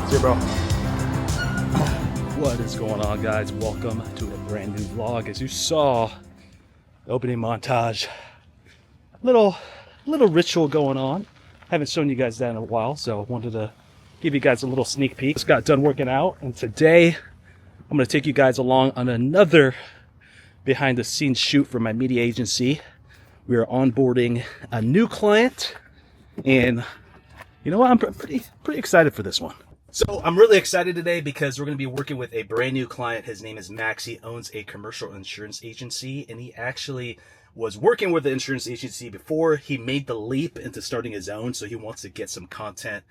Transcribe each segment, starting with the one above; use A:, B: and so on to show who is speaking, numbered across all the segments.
A: See you, bro. What is going on, guys? Welcome to a brand new vlog. As you saw, opening montage. Little ritual going on. Haven't shown you guys that in a while, so I wanted to give you guys a little sneak peek. Just got done working out, and today I'm going to take you guys along on another behind the scenes shoot for my media agency. We are onboarding a new client, and you know what? I'm pretty excited for this one. So I'm really excited today because we're going to be working with a brand new client. His name is Max. He owns a commercial insurance agency, and he actually was working with the insurance agency before he made the leap into starting his own. So he wants to get some content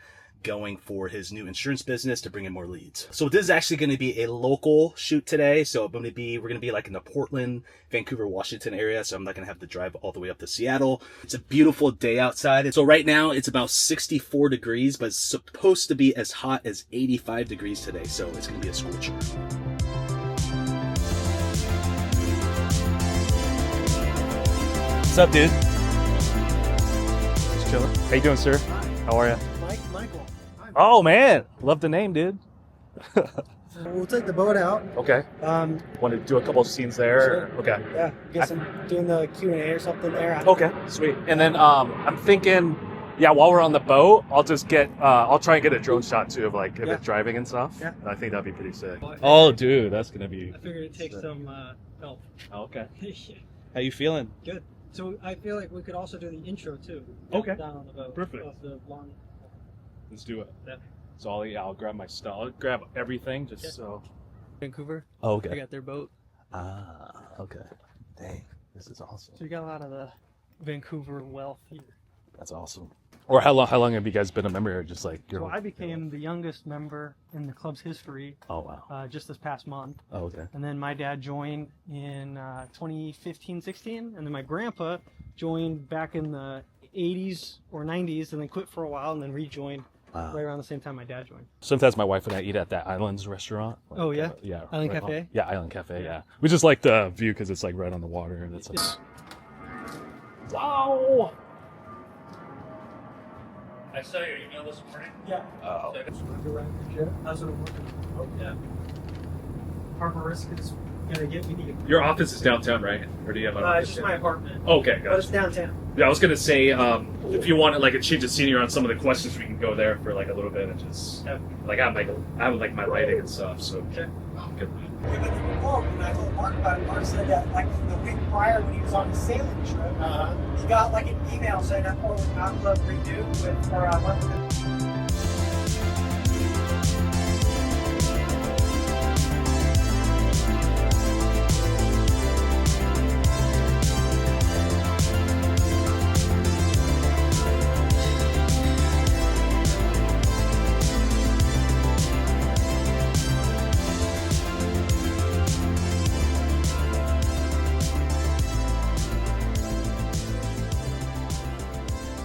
A: going for his new insurance business to bring in more leads. So this is actually going to be a local shoot today. So we're going to be like in the Portland, Vancouver, Washington area. So I'm not going to have to drive all the way up to Seattle. It's a beautiful day outside. And so right now it's about 64 degrees, but it's supposed to be as hot as 85 degrees today. So it's going to be a scorcher. What's up, dude? Just chilling. How you doing, sir?
B: Hi.
A: How are you?
B: Michael. Hi.
A: Oh man, love the name, dude.
B: We'll take the boat out.
A: Okay. Want to do a couple of scenes there?
B: Sure.
A: Okay.
B: Yeah, guess I'm doing the Q&A or something there.
A: Okay, sweet. And then I'm thinking, yeah, while we're on the boat, I'll just get, I'll try and get a drone shot too of like if it's driving and stuff.
B: Yeah.
A: I think that'd be pretty sick. Oh, dude, that's gonna be.
C: I figured it'd take some help.
A: Oh, okay. How you feeling?
C: Good. So I feel like we could also do the intro too.
A: Okay.
C: Down on the boat.
A: Perfect.
C: Of the long.
A: Let's do it.
C: Yeah.
A: So I'll grab my stuff. I'll grab everything just so.
C: Vancouver.
A: Oh, okay.
C: I got their boat.
A: Ah, okay. Dang, this is awesome.
C: So you got a lot of the Vancouver wealth here.
A: That's awesome. Or how long have you guys been a member here? Just like
C: So I became the youngest member in the club's history.
A: Oh wow.
C: Just this past month.
A: Oh, okay.
C: And then my dad joined in 2015-16, and then my grandpa joined back in the 80s or 90s, and then quit for a while, and then rejoined right around the same time my dad joined.
A: Sometimes my wife and I eat at that Islands restaurant. Like,
C: Oh, yeah?
A: Yeah.
C: Island
A: right
C: Cafe?
A: on- yeah, Island Cafe. Yeah. We just like the view because it's like right on the water and it's like. Wow.
D: I saw your email this morning.
C: Yeah.
A: Oh.
C: How's it working? Yeah. Harbor Risk is gonna get me the.
A: Your office is downtown, right? Or do you have an
C: It's
A: office?
C: just my apartment,
A: Okay,
C: but it's
A: gotcha.
C: downtown.
A: Yeah, I was gonna say, if you want like a change of scenery on some of the questions, we can go there for like a little bit and just like I have like my lighting and stuff. So
C: Okay.
A: oh, good.
B: Yeah, but when I told Mark about it, Mark said that like the week prior when he was on his sailing trip, he got like an email saying that Portland Yacht Club renewed with for a month.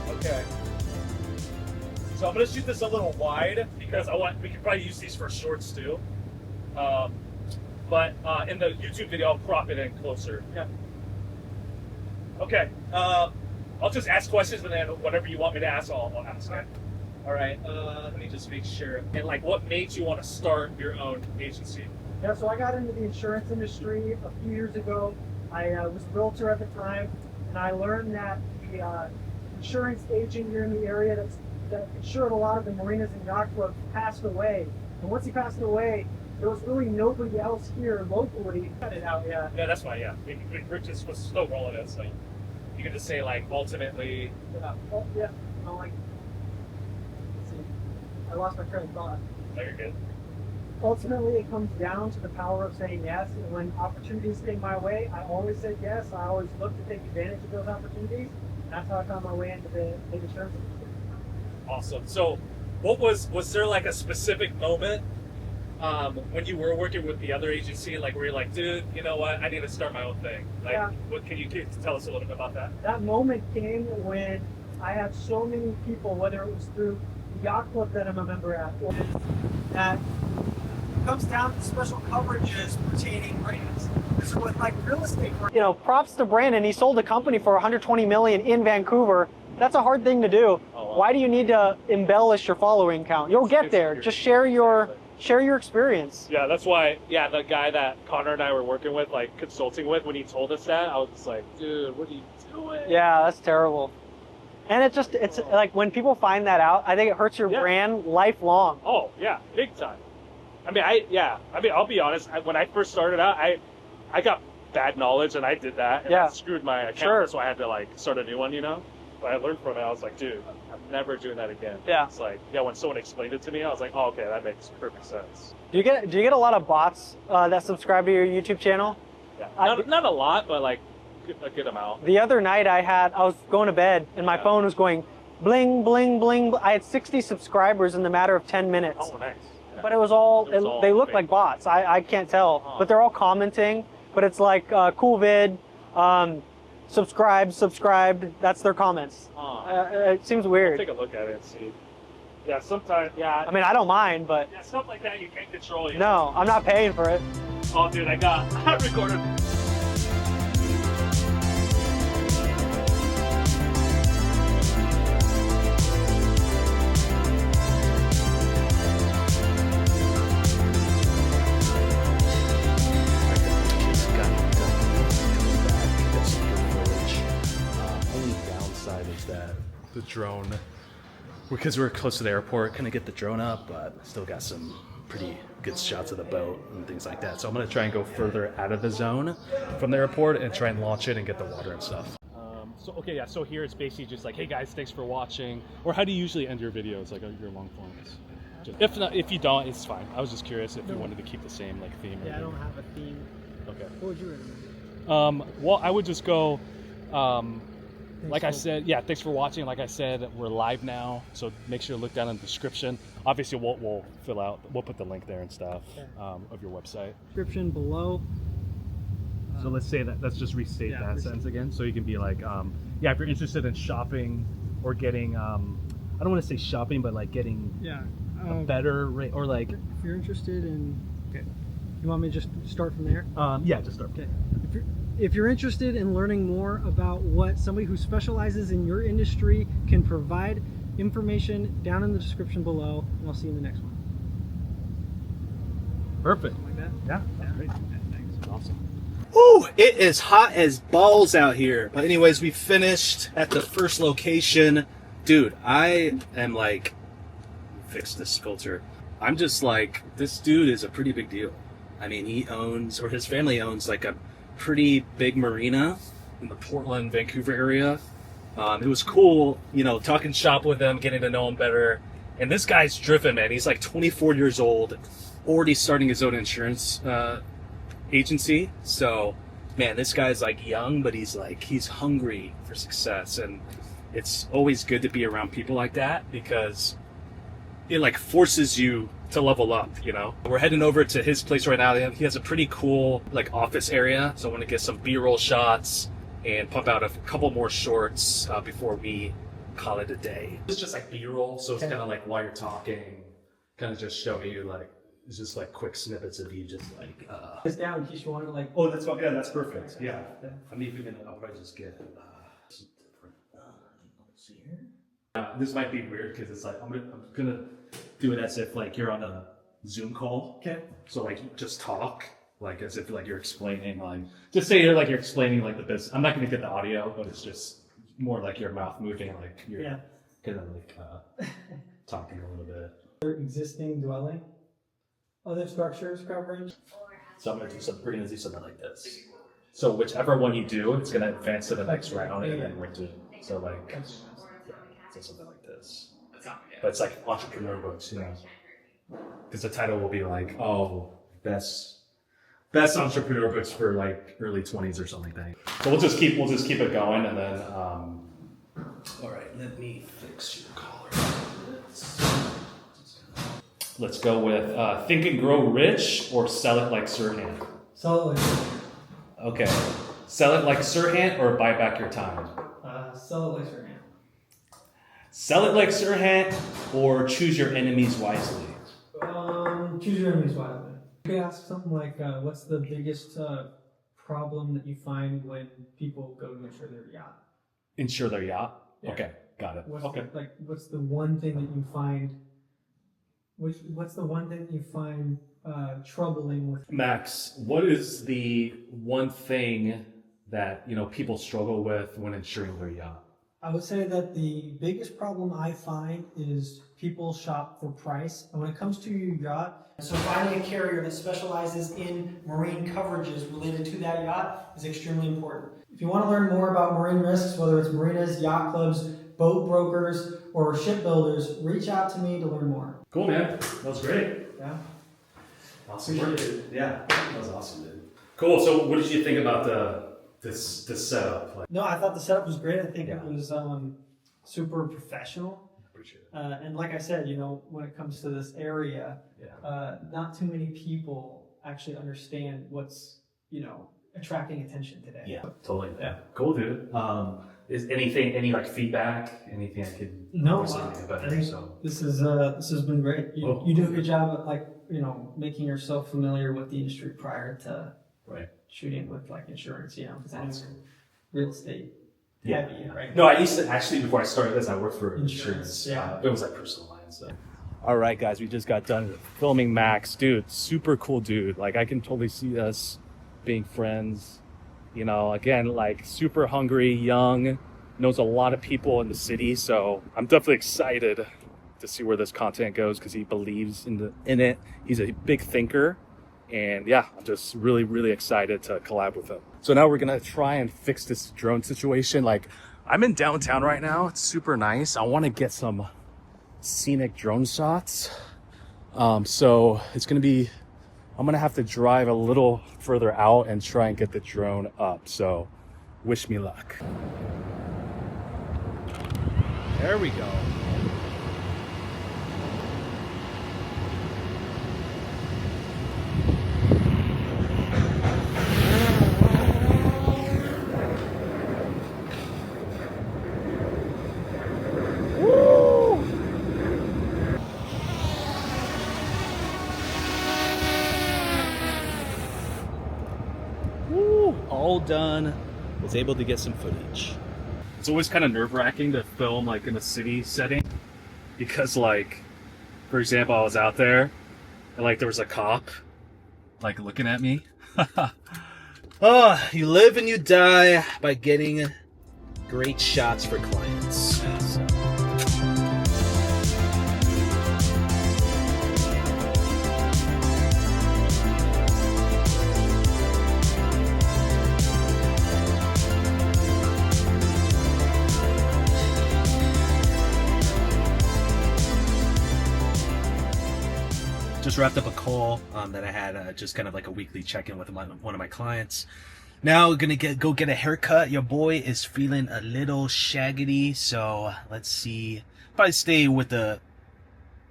A: Okay. So I'm gonna shoot this a little wide because we could probably use these for shorts too. But in the YouTube video, I'll crop it in closer.
C: Yeah.
A: Okay. I'll just ask questions and then whatever you want me to ask, I'll ask. Okay. All right. Let me just make sure. And like, what made you want to start your own agency?
B: Yeah, so I got into the insurance industry a few years ago. I was a realtor at the time, and I learned that the insurance agent here in the area that insured a lot of the marinas and yacht clubs passed away. And once he passed away, there was really nobody else here locally. Cut it out, yeah.
A: Yeah, that's fine. Yeah, we're just we're still rolling it, so you can just say like ultimately.
B: Yeah. Oh, yeah. I'm like, let's see. I lost my train of thought.
A: No, you're good.
B: Ultimately, it comes down to the power of saying yes. And when opportunities came my way, I always said yes. I always looked to take advantage of those opportunities. That's how I found my way into the insurance industry.
A: Awesome. So, was there like a specific moment when you were working with the other agency, like where you're like, dude, you know what, I need to start my own thing? Like,
B: Yeah.
A: what can you tell us a little bit about that?
B: That moment came when I had so many people, whether it was through the yacht club that I'm a member at, or that comes down to special coverages pertaining brands. So with like real estate, you know, props to Brandon. He sold a company for 120 million in Vancouver. That's a hard thing to do.
A: Oh,
C: Why do you need to embellish your following count? You'll get there. Just share your experience.
A: Yeah, that's why. Yeah, the guy that Connor and I were working with, like consulting with, when he told us that, I was just like, dude, what are you doing?
C: Yeah, that's terrible. And it's like when people find that out, I think it hurts your brand lifelong.
A: Oh yeah, big time. I mean, I'll be honest. When I first started out, I got bad knowledge and I did that. And I screwed my account, so I had to like start a new one, you know. But I learned from it. I was like, dude, I'm never doing that again. Yeah. It's like, when someone explained it to me, I was like, oh, okay, that makes perfect sense.
C: Do you get a lot of bots that subscribe to your YouTube channel?
A: Yeah. Not a lot, but like a good amount.
C: The other night I was going to bed and my phone was going bling, bling, bling. I had 60 subscribers in the matter of 10 minutes.
A: Oh, nice. Yeah.
C: But it was all they look like bots. I can't tell. But they're all commenting. But it's like, cool vid, subscribed. That's their comments. It seems weird.
A: I'll take a look at it and see. Yeah, sometimes,
C: I mean, I don't mind, but...
A: Yeah, stuff like that you can't control. You
C: know? I'm not paying for it.
A: Oh, dude, I recorded. The drone, because we're close to the airport, couldn't get the drone up, but still got some pretty good shots of the boat and things like that. So I'm gonna try and go further out of the zone from the airport and try and launch it and get the water and stuff. So here it's basically just like, hey guys, thanks for watching. Or how do you usually end your videos, like your long forms? If you don't, it's fine. I was just curious if you wanted to keep the same like theme.
C: Yeah, I don't have a theme.
A: Okay.
C: What would you recommend?
A: Well, I would just go. Like I said, thanks for watching. Like I said, we're live now, so make sure to look down in the description. Obviously, we'll put the link there and stuff of your website.
C: Description below.
A: So let's just restate that sentence again. So you can be like, if you're interested in shopping or getting, I don't want to say shopping, but like getting a better rate, or like.
C: If you're interested in, you want me to just start from there?
A: Just start.
C: Okay. If you're interested in learning more about what somebody who specializes in your industry can provide, information down in the description below, and I'll see you in the next one.
A: Perfect.
C: Something like that?
A: Yeah. Great. Thanks. Awesome.
E: Ooh, it is hot as balls out here. But anyways, we finished at the first location. Dude, I am like, fix this filter. I'm just like, this dude is a pretty big deal. I mean, his family owns like a pretty big marina in the Portland, Vancouver area. It was cool, talking shop with him, getting to know him better. And this guy's driven, man. He's like 24 years old, already starting his own insurance agency. So, man, this guy's like young, but he's hungry for success. And it's always good to be around people like that because it like forces you to level up, We're heading over to his place right now. He has a pretty cool like office area, so I want to get some B-roll shots and pump out a couple more shorts before we call it a day. It's just like B-roll, so it's kind of like while you're talking, kind of just show you like, it's just like quick snippets of you just like
C: It's down in case you want to like.
A: Oh, that's fine. Yeah, that's perfect. Yeah, I mean, I'll probably just get some different angles here. This might be weird because it's like I'm gonna do it as if like you're on a Zoom call.
C: Okay.
A: So like just talk like as if like you're explaining, like just say you're explaining like the business. I'm not gonna get the audio, but it's just more like your mouth moving, like you're kind of like talking a little bit.
C: Existing dwelling, other structures coverage.
A: So we're gonna do something like this. So whichever one you do, it's gonna advance to the next round, and then we're doing so like something like this. But it's like entrepreneur books, because the title will be like, best entrepreneur books for like early 20s or something like that. So we'll just keep it going, and then all right, let me fix your collar. Let's go with Think and Grow Rich or Sell It Like Sirhan.
C: Sell it like.
A: Okay, Sell It Like Sirhan or Buy Back Your Time.
C: Sell it like Sirhan.
A: Sell It Like Sirhan or Choose Your Enemies Wisely.
C: Choose your enemies wisely. You could ask something like, what's the biggest problem that you find when people go to insure their yacht?
A: Insure their yacht?
C: Yeah.
A: Okay. got it.
C: What's
A: Okay.
C: what's the one thing that you find? What's the one thing that you find troubling with?
A: Max, what is the one thing that people struggle with when insuring their yacht?
C: I would say that the biggest problem I find is people shop for price. And when it comes to your yacht, so finding a carrier that specializes in marine coverages related to that yacht is extremely important. If you want to learn more about marine risks, whether it's marinas, yacht clubs, boat brokers, or shipbuilders, reach out to me to learn more.
A: Cool, man. That was great.
C: Yeah.
A: Awesome work, dude.
E: Yeah, that was awesome, dude.
A: Cool. So, what did you think about this setup? Like,
C: No, I thought the setup was great. I think
A: Yeah.
C: it was super professional.
A: appreciate it.
C: And like I said, when it comes to this area,
A: Yeah.
C: not too many people actually understand what's, attracting attention today.
A: Yeah, totally. Yeah. Cool, dude. Is any like feedback? Anything I could?
C: No,
A: voice anything better,
C: I think
A: so.
C: this has been great.
A: Well,
C: You do a good job at making yourself familiar with the industry prior to
A: Right.
C: shooting with like insurance, because I know you're real estate
A: Yeah.
C: heavy, right?
A: No, I used to actually before I started this, I worked for
C: Insurance,
A: insurance.
C: yeah.
A: It was like personal lines. So. All right, guys, we just got done filming Max, dude. Super cool dude. Like I can totally see us being friends. Again, like super hungry, young, knows a lot of people in the city. So I'm definitely excited to see where this content goes because he believes in it. He's a big thinker. And yeah, I'm just really, really excited to collab with him. So now we're gonna try and fix this drone situation. Like, I'm in downtown right now. It's super nice. I wanna get some scenic drone shots. So it's gonna be, I'm gonna have to drive a little further out and try and get the drone up. So wish me luck. There we go. All done. Was able to get some footage. It's always kind of nerve-wracking to film like in a city setting because like, for example, I was out there and like there was a cop like looking at me.
E: Oh, you live and you die by getting great shots for clients. So. Just wrapped up a call that I had, just kind of like a weekly check-in with one of my clients. Now we're gonna go get a haircut. Your boy is feeling a little shaggedy, so let's see. Probably stay with the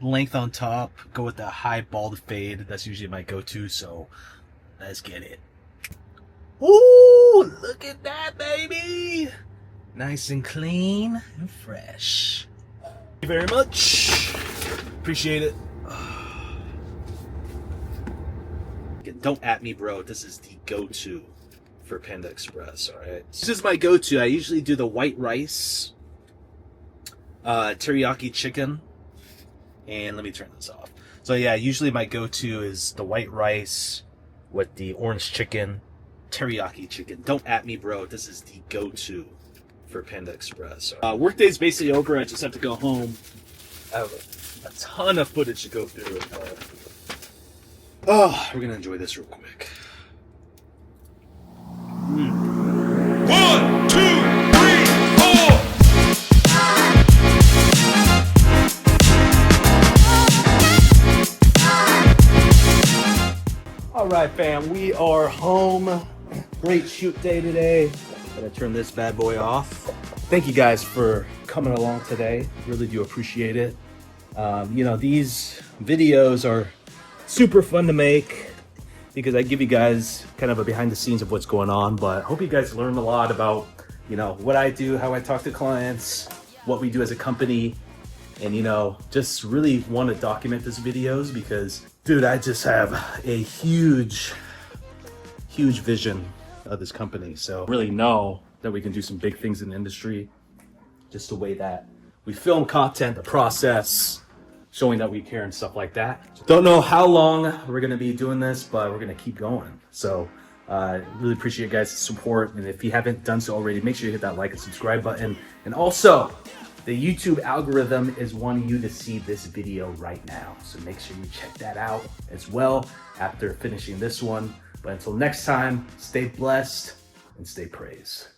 E: length on top. Go with the high bald fade. That's usually my go-to. So let's get it. Ooh, look at that, baby! Nice and clean and fresh. Thank you very much. Appreciate it. Don't at me, bro. This is the go-to for Panda Express, alright? This is my go-to. I usually do the white rice, teriyaki chicken, and let me turn this off. So yeah, usually my go-to is the white rice with the orange chicken, teriyaki chicken. Don't at me, bro. This is the go-to for Panda Express. Workday's basically over. I just have to go home. I have a ton of footage to go through. Oh, we're gonna enjoy this real quick.
F: 1, 2, 3, 4.
E: All right, fam, we are home. Great shoot day today. Gotta turn this bad boy off. Thank you guys for coming along today. Really do appreciate it. These videos are super fun to make because I give you guys kind of a behind the scenes of what's going on, but I hope you guys learn a lot about, what I do, how I talk to clients, what we do as a company, and, just really want to document these videos because, dude, I just have a huge vision of this company. So really know that we can do some big things in the industry just the way that We film content, the process, showing that we care and stuff like that. Don't know how long we're gonna be doing this, but we're gonna keep going. So really appreciate you guys' support. And if you haven't done so already, make sure you hit that like and subscribe button. And also, the YouTube algorithm is wanting you to see this video right now. So make sure you check that out as well after finishing this one. But until next time, stay blessed and stay praised.